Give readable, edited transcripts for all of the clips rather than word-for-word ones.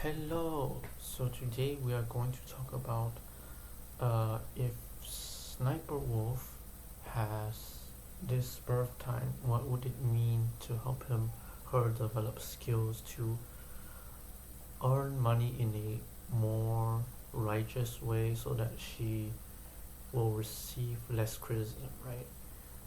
Hello. So today we are going to talk about if Sniper Wolf has this birth time, what would it mean to help her develop skills to earn money in a more righteous way so that she will receive less criticism, right?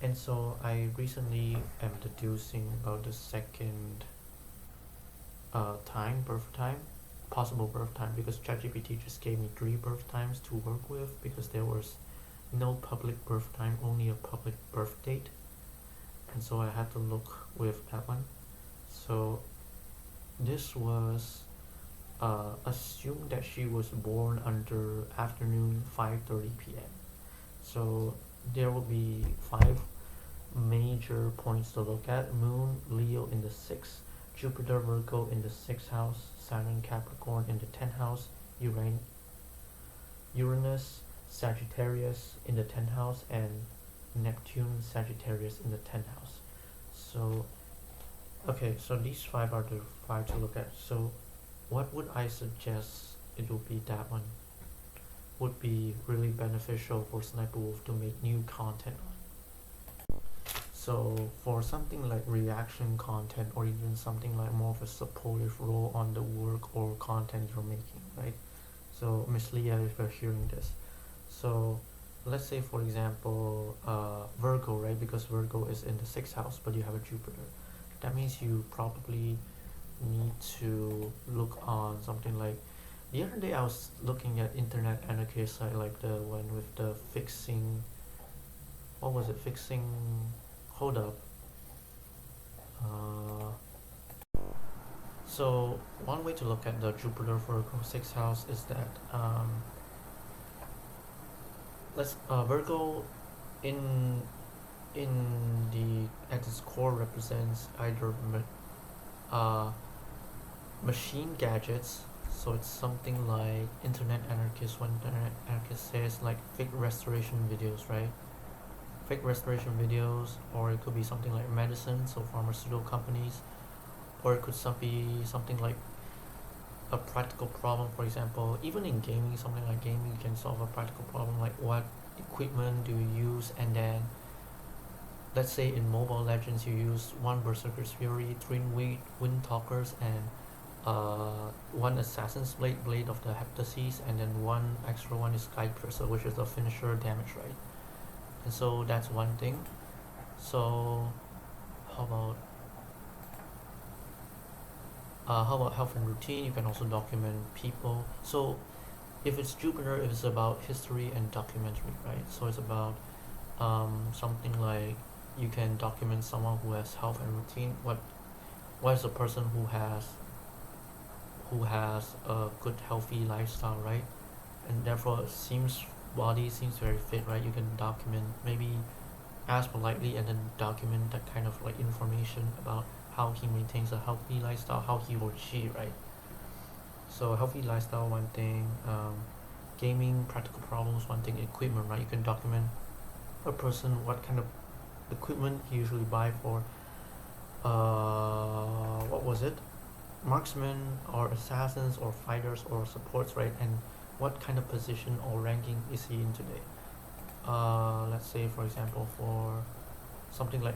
And so I recently am deducing about the second birth time, possible birth time, because ChatGPT just gave me 3 birth times to work with because there was no public birth time, only a public birth date, and so I had to look with that one. So this was assumed that she was born under afternoon 5:30 p.m. So there will be 5 major points to look at: Moon Leo in the 6th, Jupiter Virgo in the 6th house, Saturn Capricorn in the 10th house, Uranus Sagittarius in the 10th house, and Neptune Sagittarius in the 10th house. So okay, so these 5 are the 5 to look at. So what would I suggest? It would be that one would be really beneficial for Sniper Wolf to make new content on. So for something like reaction content, or even something like more of a supportive role on the work or content you're making, right? So Miss Leah, if you're hearing this, so let's say for example Virgo, right? Because Virgo is in the 6th house, but you have a Jupiter. That means you probably need to look on something like, the other day I was looking at internet anarchist site, like the one with the fixing, what was it, fixing, hold up, so one way to look at the Jupiter Virgo 6th house is that Virgo in the at its core represents either machine gadgets. So it's something like internet anarchist, when internet anarchist says like fake restoration videos, right? Fake restoration videos, or it could be something like medicine, so pharmaceutical companies, or it could be something like a practical problem. For example, even in gaming, something like gaming, you can solve a practical problem like what equipment do you use, and then let's say in Mobile Legends you use 1 Berserker's Fury, 3 Wind Talkers, and 1 Assassin's Blade of the Heptases, and then 1 extra one is Sky Piercer, which is the finisher damage, right? And so that's one thing. So how about health and routine? You can also document people. So if it's Jupiter, it's about history and documentary, right? So it's about something like you can document someone who has health and routine. What is a person who has a good healthy lifestyle, right? And therefore body seems very fit, right? You can document, maybe ask politely and then document that kind of like information about how he maintains a healthy lifestyle, how he or she, right? So healthy lifestyle, one thing, gaming, practical problems, one thing, equipment, right? You can document a person, what kind of equipment he usually buy for what was it, marksmen or assassins or fighters or supports, right? And what kind of position or ranking is he in today? Let's say for example for something like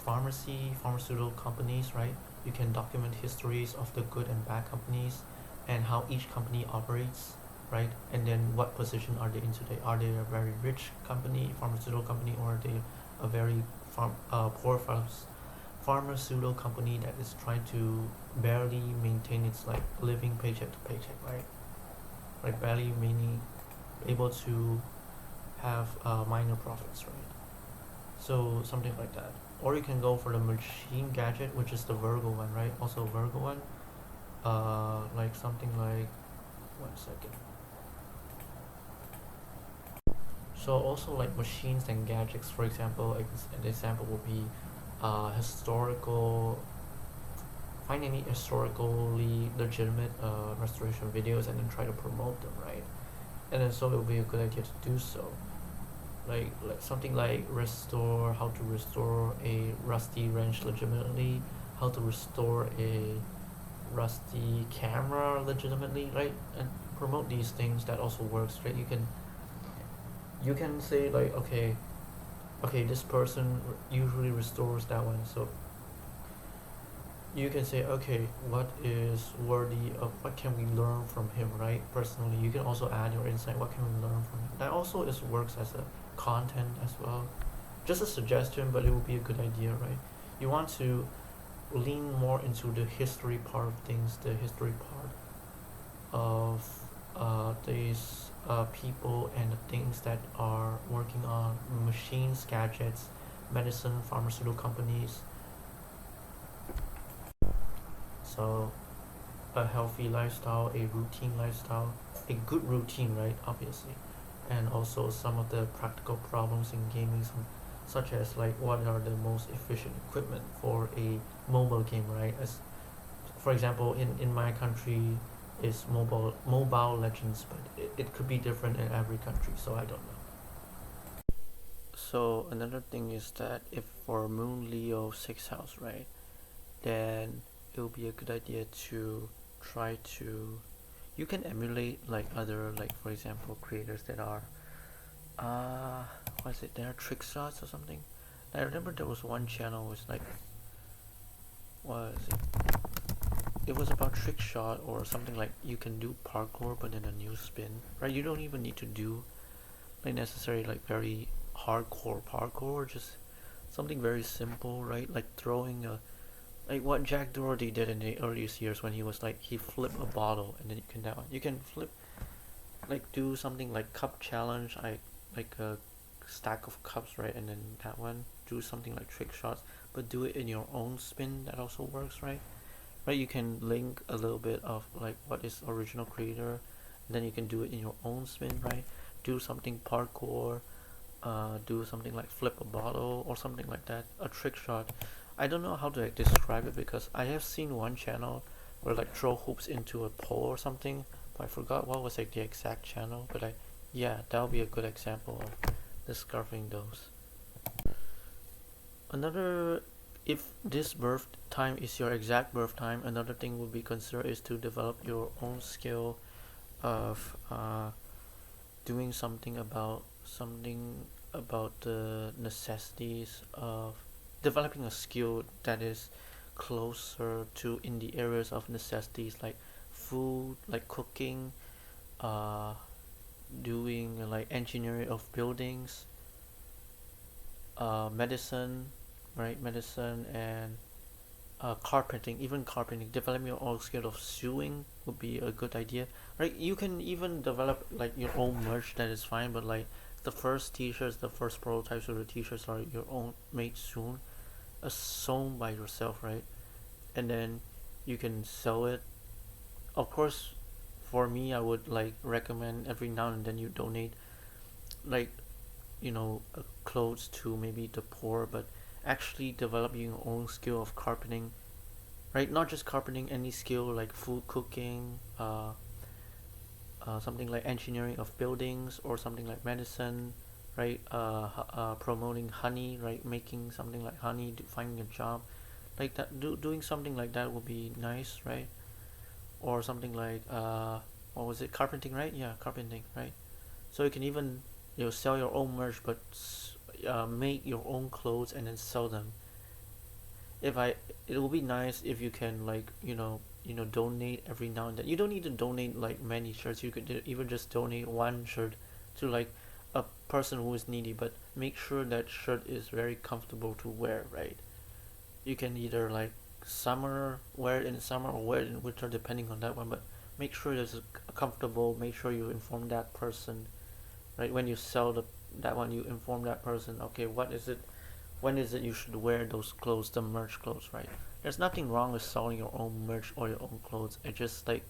pharmaceutical companies, right? You can document histories of the good and bad companies and how each company operates, right? And then what position are they in today? Are they a very rich company, pharmaceutical company, or are they a very poor pharmaceutical company that is trying to barely maintain its like living paycheck to paycheck, right? Like barely meaning able to have minor profits, right? So something like that. Or you can go for the machine gadget, which is the Virgo one, right? Also Virgo one, like something like, 1 second. So also like machines and gadgets, for example, an example would be historical, find any historically legitimate restoration videos and then try to promote them, right? And then so it would be a good idea to do so. Like something like how to restore a rusty wrench legitimately, how to restore a rusty camera legitimately, right? And promote these things, that also works, right? You can say like, okay, this person usually restores that one, so you can say, okay, what is worthy of, what can we learn from him, right? Personally, you can also add your insight, what can we learn from him. That also is works as a content as well. Just a suggestion, but it would be a good idea, right? You want to lean more into the history part of things, the history part of these people and the things that are working on machines, gadgets, medicine, pharmaceutical companies. So a healthy lifestyle, a routine lifestyle, a good routine, right? Obviously, and also some of the practical problems in gaming, such as like what are the most efficient equipment for a mobile game, right? As for example, in my country is mobile legends, but it could be different in every country, so I don't know. So another thing is that if for Moon Leo 6th house, right, then it will be a good idea to try to, you can emulate like other, like for example creators that are what is it, they are trick shots or something. I remember there was one channel was like, what is it was about trick shot or something, like you can do parkour but in a new spin, right? You don't even need to do like necessarily like very hardcore parkour, just something very simple, right? Like throwing a, like what Jack Doherty did in the earliest years when he was like, he flipped a bottle and then you can flip, like do something like cup challenge, like a stack of cups, right? And then that one, do something like trick shots, but do it in your own spin. That also works, right? Right, you can link a little bit of like what is original creator, and then you can do it in your own spin, right? Do something parkour, do something like flip a bottle or something like that, a trick shot. I don't know how to like describe it because I have seen one channel where like throw hoops into a pole or something, but I forgot what was like the exact channel. But yeah, that would be a good example of discovering those. Another, if this birth time is your exact birth time, another thing would be considered is to develop your own skill of doing something about the necessities of developing a skill that is closer to in the areas of necessities like food, like cooking, uh, doing like engineering of buildings, medicine, right? Medicine and carpenting, even carpenting. Developing your own skill of sewing would be a good idea, right? You can even develop like your own merch, that is fine, but like the first t-shirts, the first prototypes of the t-shirts are your own, made soon, sewn by yourself, right? And then you can sell it. Of course, for me, I would like recommend every now and then you donate, like, clothes to maybe the poor, but actually developing your own skill of carpeting, right? Not just carpeting, any skill like food cooking, something like engineering of buildings, or something like medicine, right? Promoting honey, right? Making something like honey, finding a job like that, doing something like that would be nice, right? Or something like what was it, carpenting, right? Yeah, carpenting, right? So you can even sell your own merch, but make your own clothes and then sell them. if I It will be nice if you can, like, donate every now and then. You don't need to donate like many shirts. You could even just donate one shirt to like a person who is needy, but make sure that shirt is very comfortable to wear, right? You can either like summer, wear it in summer, or wear it in winter, depending on that one, but make sure it's comfortable. Make sure you inform that person, right? When you sell that one, you inform that person, okay, what is it, when is it you should wear those clothes, the merch clothes, right? There's nothing wrong with selling your own merch or your own clothes. It just like,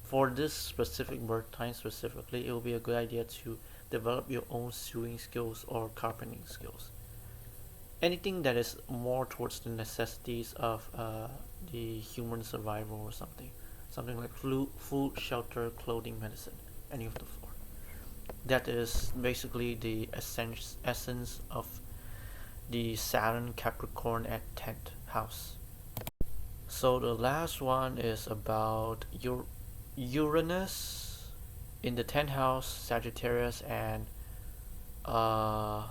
for this specific birth time specifically, it will be a good idea to develop your own sewing skills or carpenting skills. Anything that is more towards the necessities of the human survival, or something like food, shelter, clothing, medicine, any of the four. That is basically the essence of the Saturn Capricorn at 10th house. So the last one is about Uranus in the 10th house, Sagittarius, and uh,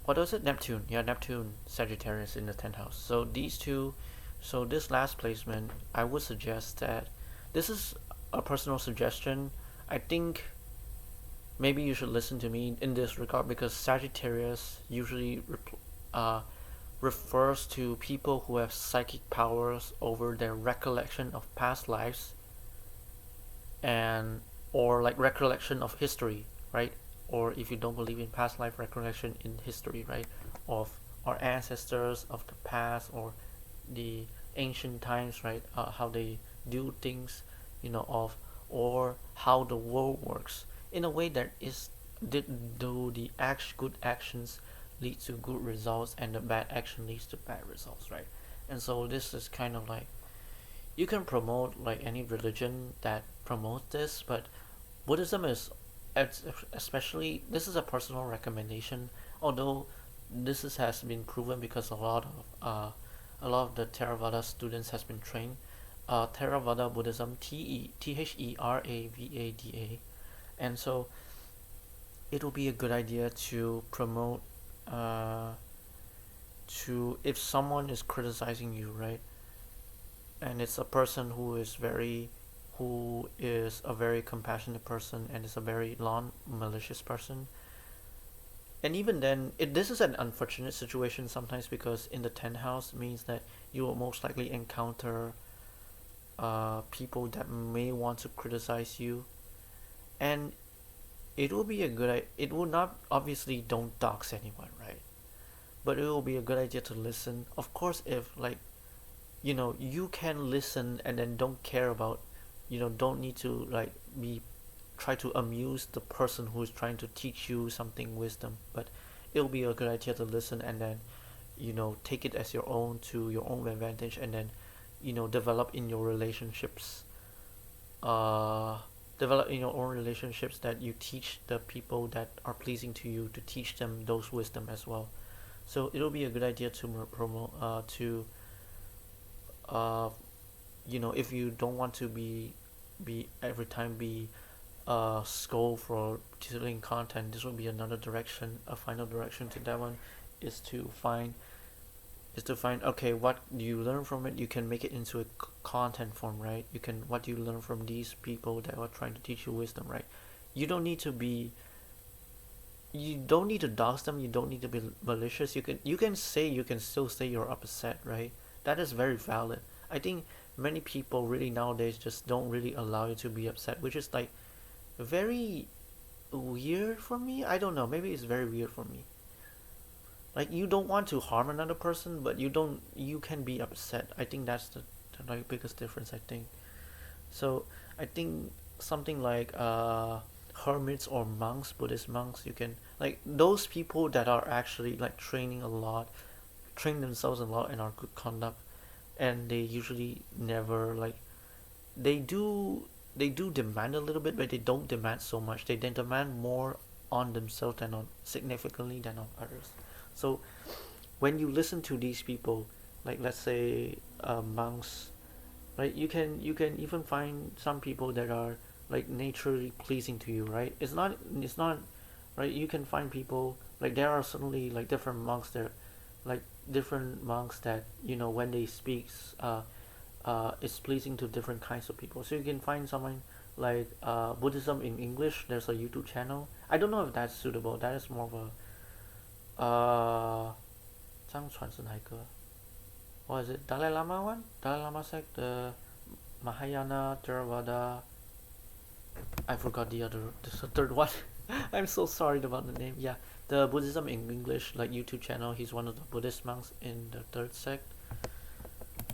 what was it? Neptune. Yeah, Neptune, Sagittarius in the 10th house. So these two, so this last placement, I would suggest that this is a personal suggestion. I think maybe you should listen to me in this regard because Sagittarius usually refers to people who have psychic powers over their recollection of past lives and or like recollection of history, right? Or if you don't believe in past life, recollection in history, right? Of our ancestors of the past or the ancient times, right? How they do things, of or how the world works in a way that is did do the good actions lead to good results and the bad action leads to bad results, right? And so this is kind of like you can promote like any religion that promotes this, but Buddhism is, especially, this is a personal recommendation. Although has been proven because a lot of the Theravada students has been trained. Theravada Buddhism, Theravada, and so it will be a good idea to promote to if someone is criticizing you, right? And it's a person who is a very compassionate person and is a very non-malicious person. And even then, this is an unfortunate situation sometimes because in the 10th house means that you will most likely encounter people that may want to criticize you, and it will be a good. It will not, obviously don't dox anyone, right? But it will be a good idea to listen. Of course, if like you can listen and then don't care about, don't need to like be try to amuse the person who is trying to teach you something wisdom, but it'll be a good idea to listen and then take it as your own to your own advantage, and then develop in your relationships, develop in your own relationships that you teach the people that are pleasing to you, to teach them those wisdom as well. So it'll be a good idea to promote to uh, if you don't want to be every time be scold for titling content, this will be another direction. A final direction to that one is to find okay, what do you learn from it? You can make it into a content form, right? You can, what do you learn from these people that are trying to teach you wisdom, right? You don't need to be you don't need to dox them. You don't need to be malicious. You can still say you're upset, right? That is very valid. I think many people really nowadays just don't really allow you to be upset, which is like very weird for me. I don't know, maybe it's very weird for me. Like, you don't want to harm another person, but you can be upset. I think that's the like biggest difference, I think. So I think something like hermits or monks, Buddhist monks, you can, like, those people that are actually like train themselves a lot and are good conduct, and they usually never like they do demand a little bit, but they don't demand so much. They then demand more on themselves than on significantly than on others. So when you listen to these people, like let's say monks, right? You can even find some people that are like naturally pleasing to you, right? It's not right. You can find people like there are certainly like different monks there, like different monks that when they speak, it's pleasing to different kinds of people. So you can find someone like Buddhism in English. There's a YouTube channel. I don't know if that's suitable. That is more of a 张传是哪一个 what is it, Dalai Lama one? Dalai Lama sect, the Mahayana Theravada. I forgot the third one. I'm so sorry about the name. Yeah, the Buddhism in English like YouTube channel. He's one of the Buddhist monks in the third sect.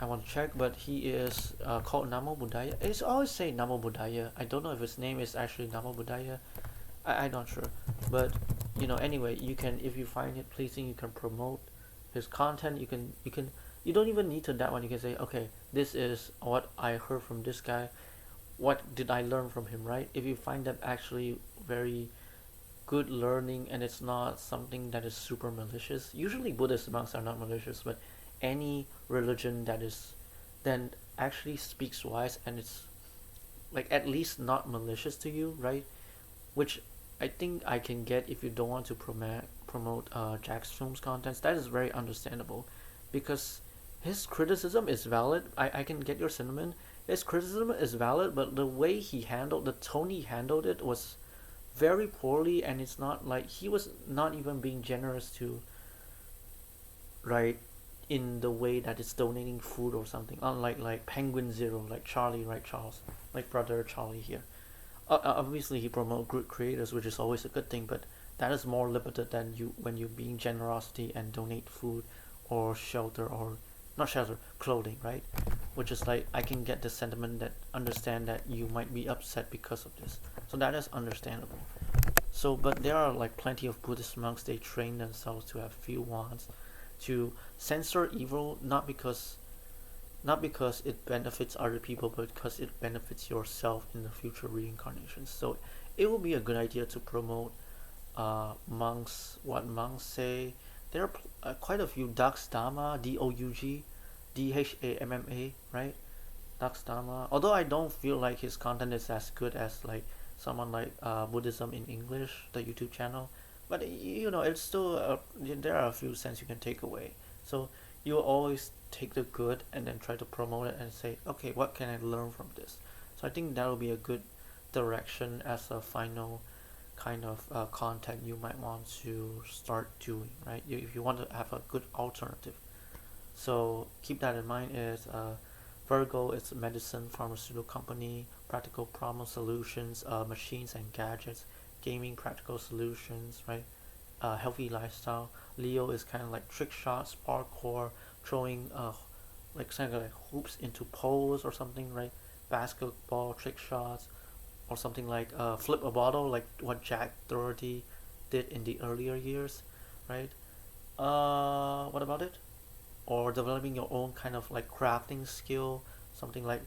I want to check, but he is called Namo Buddhaya. It's always say Namo Buddhaya. I don't know if his name is actually Namo Buddhaya. I'm not sure, but anyway, you can, if you find it pleasing, you can promote his content. You don't even need to that one. You can say, okay, this is what I heard from this guy. What did I learn from him, right? If you find that actually very good learning and it's not something that is super malicious. Usually Buddhist monks are not malicious, but any religion that is then actually speaks wise, and it's like at least not malicious to you, right? Which I think I can get if you don't want to promote Jack's films contents. That is very understandable, because his criticism is valid. I can get your sentiment. His criticism is valid, but the way he handled, the tone he handled it was very poorly, and it's not like he was not even being generous to, right, in the way that it's donating food or something. Unlike like Penguin Zero, like Charlie, right, Charles, like brother Charlie here. Obviously he promote good creators, which is always a good thing, but that is more limited than you when you being generosity and donate food or shelter, or not shelter, clothing, right? Which is like, I can get the sentiment that understand that you might be upset because of this, so that is understandable. So, but there are like plenty of Buddhist monks, they train themselves to have few wands, to censor evil, not because it benefits other people, but because it benefits yourself in the future reincarnations. So it will be a good idea to promote monks, what monks say. There are quite a few. Dax Dhamma, Doug Dhamma, right? Dax Dhamma. Although I don't feel like his content is as good as like someone like Buddhism in English, the YouTube channel, but it's still there are a few cents you can take away. So you always take the good and then try to promote it and say, okay, what can I learn from this? So I think that will be a good direction as a final kind of content you might want to start doing, right? If you want to have a good alternative. So keep that in mind. Is Virgo is medicine, pharmaceutical company, practical problem solutions, machines and gadgets, gaming, practical solutions, right? Healthy lifestyle. Leo is kind of like trick shots, parkour, throwing like kind of like hoops into poles or something, right? Basketball trick shots, or something like flip a bottle, like what Jack Doherty did in the earlier years, right? What about it? Or developing your own kind of like crafting skill, something like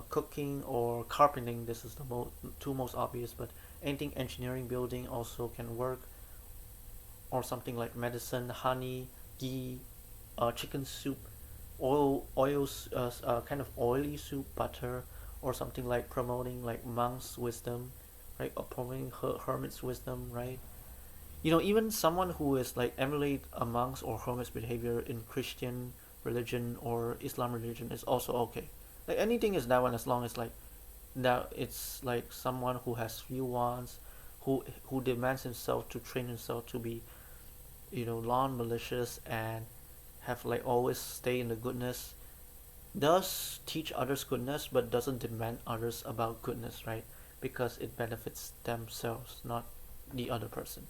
cooking or carpenting. This is the two most obvious, but anything engineering, building also can work. Or something like medicine, honey, ghee, chicken soup, kind of oily soup, butter, or something like promoting like monk's wisdom, right? Or promoting hermit's wisdom, right? Even someone who is like emulate a monk's or hermit's behavior in Christian religion or Islam religion is also okay. Like anything is that one, as long as like that it's like someone who has few wants, who demands himself to train himself to be non-malicious and have like always stay in the goodness, does teach others goodness but doesn't demand others about goodness, right? Because it benefits themselves, not the other person,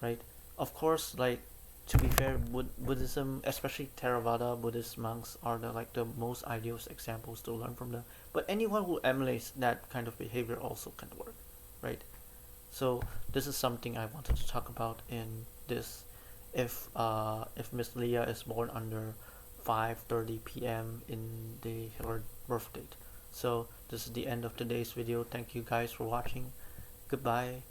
right? Of course, like, to be fair, Buddhism, especially Theravada Buddhist monks, are the most ideal examples to learn from them. But anyone who emulates that kind of behavior also can work, right? So this is something I wanted to talk about in this. If Miss Leah is born under 5:30 p.m. in her birth date. So this is the end of today's video. Thank you guys for watching. Goodbye.